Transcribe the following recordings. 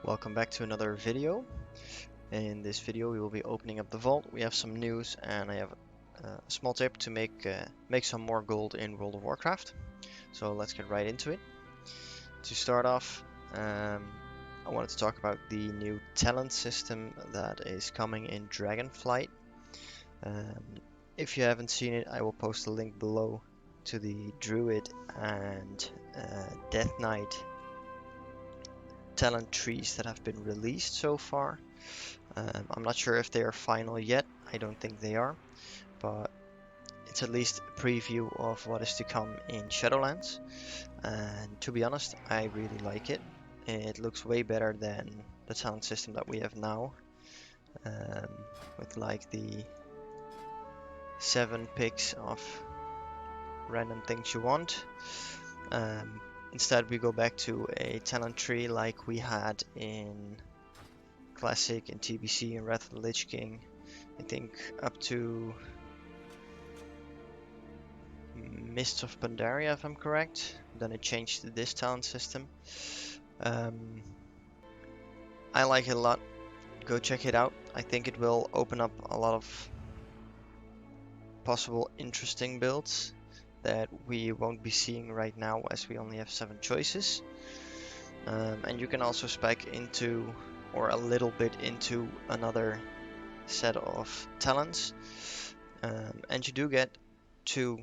Welcome back to another video. In this video we will be opening up the vault. We have some news and I have a small tip to make some more gold in World of Warcraft. So let's get right into it. To start off, I wanted to talk about the new talent system that is coming in Dragonflight. If you haven't seen it, I will post a link below to the Druid and Death Knight talent trees that have been released so far. I'm not sure if they are final yet. I don't think they are, but it's at least a preview of what is to come in Shadowlands. And to be honest, I really like it. It looks way better than the talent system that we have now, with like the 7 picks of random things you want. Instead we go back to a talent tree like we had in Classic and TBC and Wrath of the Lich King, I think up to Mists of Pandaria if I'm correct. Then it changed to this talent system. I like it a lot. Go check it out. I think it will open up a lot of possible interesting builds that we won't be seeing right now as we only have 7 choices. And you can also spec into or a little bit into another set of talents, and you do get two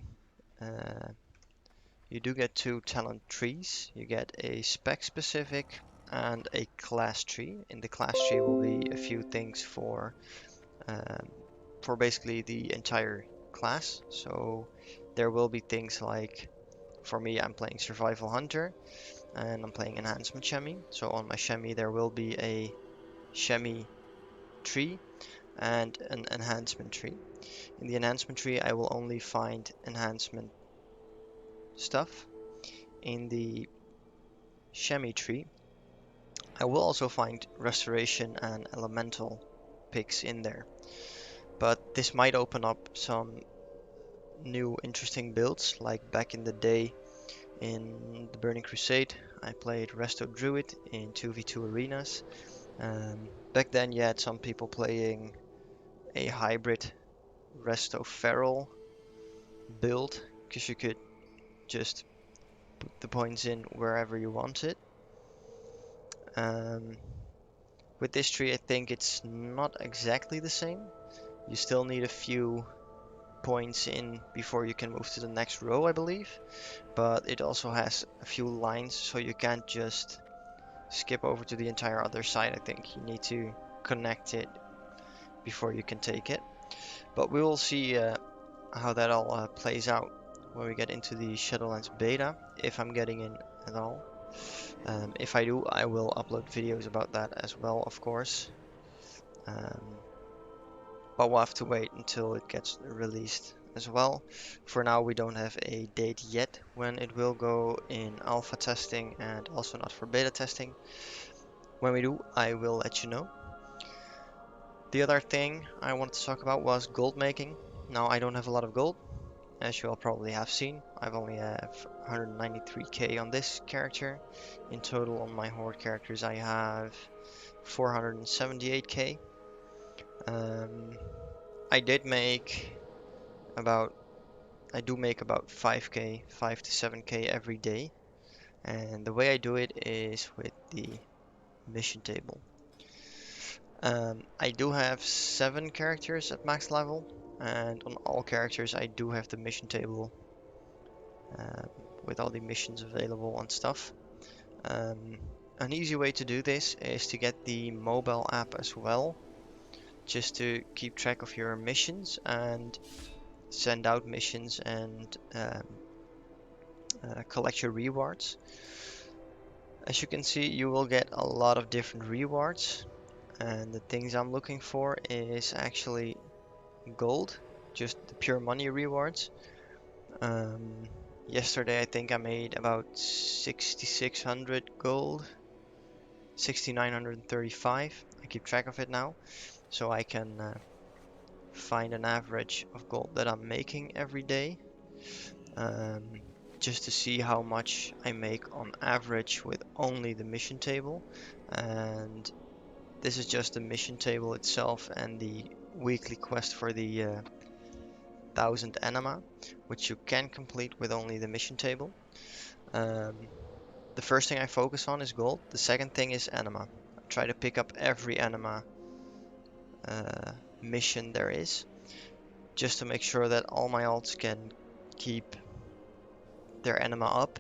talent trees. You get a spec specific and a class tree. In the class tree will be a few things for basically the entire class. So there will be things like, for me, I'm playing Survival Hunter and I'm playing Enhancement Chamois. So on my Chamois there will be a Chamois tree and an enhancement tree. In the enhancement tree I will only find enhancement stuff. In the Chamois tree I will also find restoration and elemental picks in there. But this might open up some new interesting builds, like back in the day in the Burning Crusade I played Resto Druid in 2v2 arenas. Back then you had some people playing a hybrid Resto Feral build, because you could just put the points in wherever you wanted. With this tree I think it's not exactly the same. You still need a few points in before you can move to the next row, I believe, but it also has a few lines, so you can't just skip over to the entire other side. I think you need to connect it before you can take it, but we will see how that all plays out when we get into the Shadowlands beta, if I'm getting in at all. If I do, I will upload videos about that as well, of course. But we'll have to wait until it gets released as well. For now we don't have a date yet when it will go in alpha testing and also not for beta testing. When we do, I will let you know. The other thing I wanted to talk about was gold making. Now I don't have a lot of gold, as you all probably have seen. I've only have 193k on this character. In total on my horde characters I have 478k. I do make about 5k, 5 to 7k every day, and the way I do it is with the mission table. I do have 7 characters at max level, and on all characters I do have the mission table with all the missions available and stuff. An easy way to do this is to get the mobile app as well, just to keep track of your missions and send out missions and collect your rewards. As you can see, you will get a lot of different rewards, and the things I'm looking for is actually gold, just the pure money rewards. Yesterday I think I made about 6600 gold, 6935. I keep track of it now, so I can find an average of gold that I'm making every day. just to see how much I make on average with only the mission table. And this is just the mission table itself and the weekly quest for the 1000 anima, which you can complete with only the mission table. The first thing I focus on is gold. The second thing is anima. I try to pick up every anima mission there is, just to make sure that all my alts can keep their anima up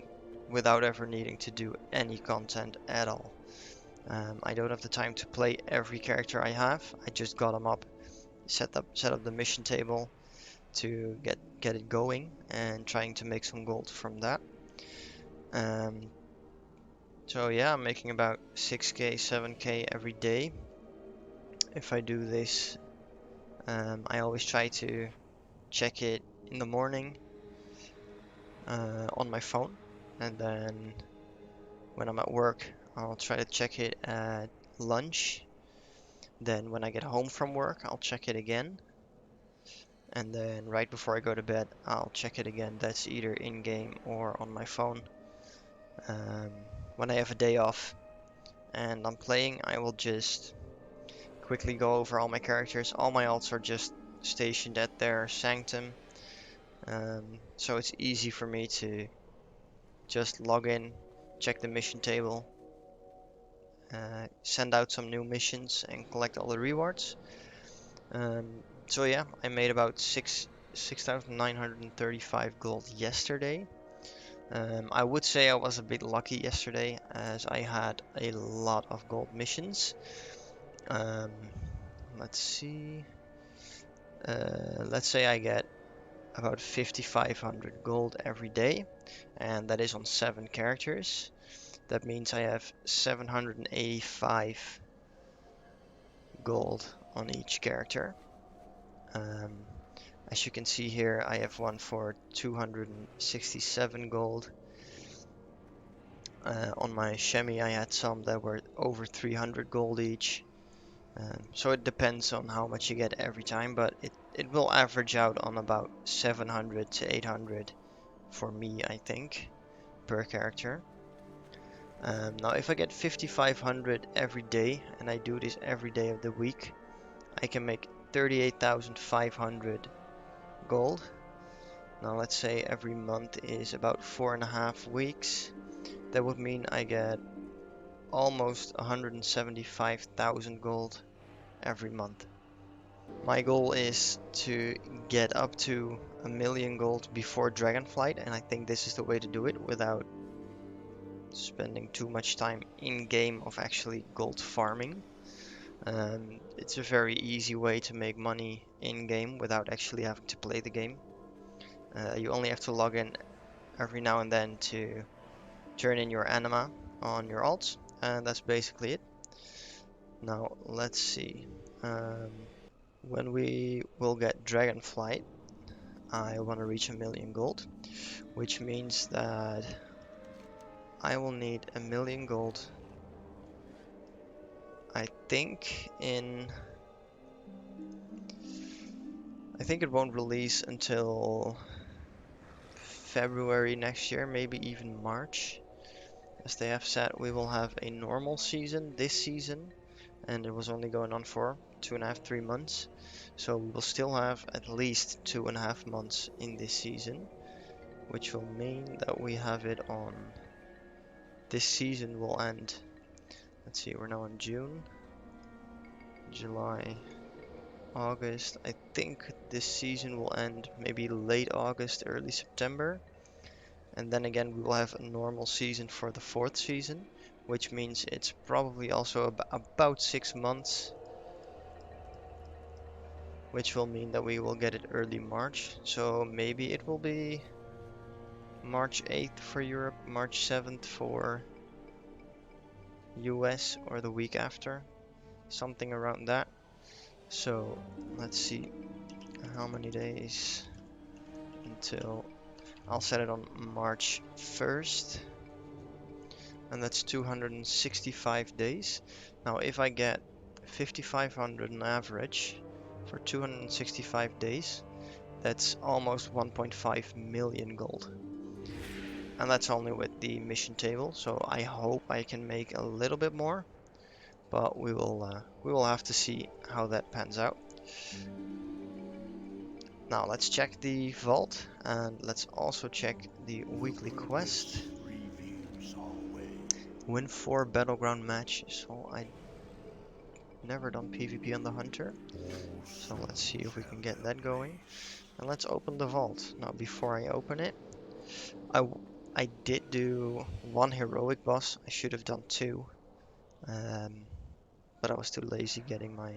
without ever needing to do any content at all. I don't have the time to play every character I have. I just got them up, set up the mission table to get it going, and trying to make some gold from that. So yeah, I'm making about 6k, 7k every day. If I do this, I always try to check it in the morning on my phone, and then when I'm at work, I'll try to check it at lunch. Then when I get home from work, I'll check it again. And then right before I go to bed, I'll check it again. That's either in-game or on my phone. When I have a day off and I'm playing, I will just quickly go over all my characters. All my alts are just stationed at their sanctum. So it's easy for me to just log in, check the mission table, send out some new missions and collect all the rewards. So yeah, I made about 6,935 gold yesterday. I would say I was a bit lucky yesterday as I had a lot of gold missions. Let's see. Let's say I get about 5,500 gold every day, and that is on 7 characters. That means I have 785 gold on each character. As you can see here, I have one for 267 gold. On my chamois, I had some that were over 300 gold each. So it depends on how much you get every time, but it will average out on about 700 to 800 for me, I think, per character. Now, if I get 5,500 every day, and I do this every day of the week, I can make 38,500 gold. Now, let's say every month is about 4.5 weeks. That would mean I get almost 175,000 gold every month. My goal is to get up to 1,000,000 gold before Dragonflight, and I think this is the way to do it without spending too much time in game of actually gold farming. It's a very easy way to make money in game without actually having to play the game. You only have to log in every now and then to turn in your anima on your alts, and that's basically it. Now let's see. When we will get Dragonflight, I want to reach 1,000,000 gold, which means that I will need 1,000,000 gold. I think it won't release until February next year, maybe even March. As they have said, we will have a normal season this season, and it was only going on for 2.5, 3 months. So we will still have at least 2.5 months in this season, which will mean that we have it on. This season will end. Let's see, we're now in June, July, August. I think this season will end maybe late August, early September. And then again, we will have a normal season for the 4th season, which means it's probably also about 6 months, which will mean that we will get it early March. So maybe it will be March 8th for Europe, March 7th for US, or the week after, something around that. So let's see how many days until I'll set it on March 1st, and that's 265 days. Now if I get 5,500 on average for 265 days, that's almost 1.5 million gold. And that's only with the mission table, so I hope I can make a little bit more, but we will have to see how that pans out. Now let's check the vault, and let's also check the weekly quest. Win 4 battleground matches. So I never done PvP on the hunter, so let's see if we can get that going. And let's open the vault. Now before I open it, I did do one heroic boss. I should have done two, but I was too lazy getting my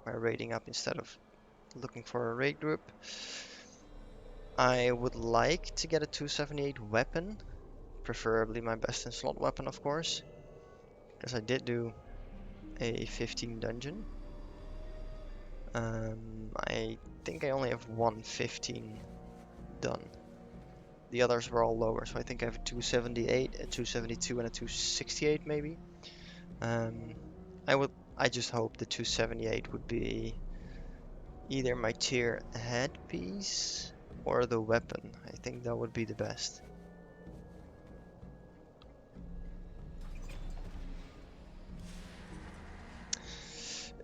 rating up instead of looking for a raid group. I would like to get a 278 weapon, preferably my best in slot weapon, of course, because I did do a 15 dungeon. I think I only have one 15 done. The others were all lower, so I think I have a 278, a 272, and a 268 maybe. I just hope the 278 would be either my tier headpiece or the weapon. I think that would be the best.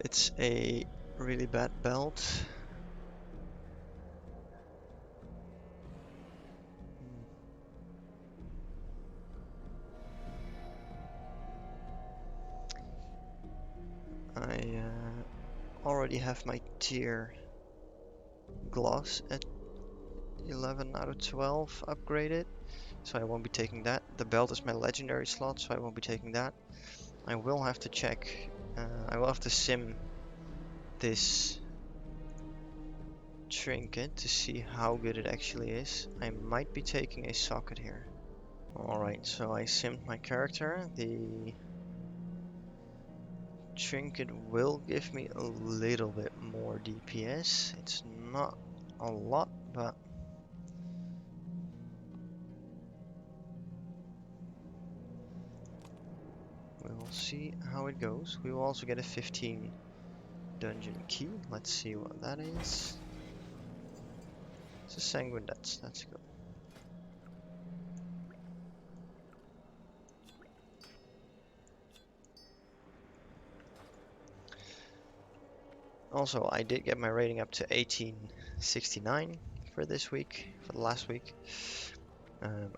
It's a really bad belt. I already have my tier gloss at 11 out of 12 upgraded, so I won't be taking that. The belt is my legendary slot, so I won't be taking that. I will have to check, I will have to sim this trinket to see how good it actually is. I might be taking a socket here. Alright, so I simmed my character. The trinket will give me a little bit more DPS. It's not a lot, but we will see how it goes. We will also get a 15 dungeon key. Let's see what that is. It's a sanguine, that's good. Also, I did get my rating up to 1869 for this week, for the last week.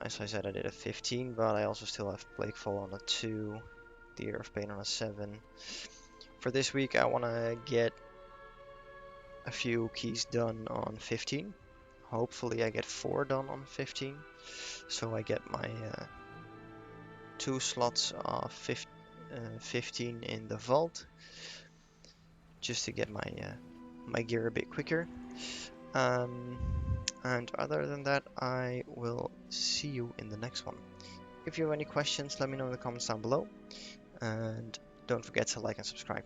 As I said, I did a 15, but I also still have Plaguefall on a 2, the Year of Pain on a 7. For this week, I want to get a few keys done on 15. Hopefully I get 4 done on 15, so I get my 2 slots of 15 in the vault, just to get my gear a bit quicker. And other than that, I will see you in the next one. If you have any questions, let me know in the comments down below, and don't forget to like and subscribe.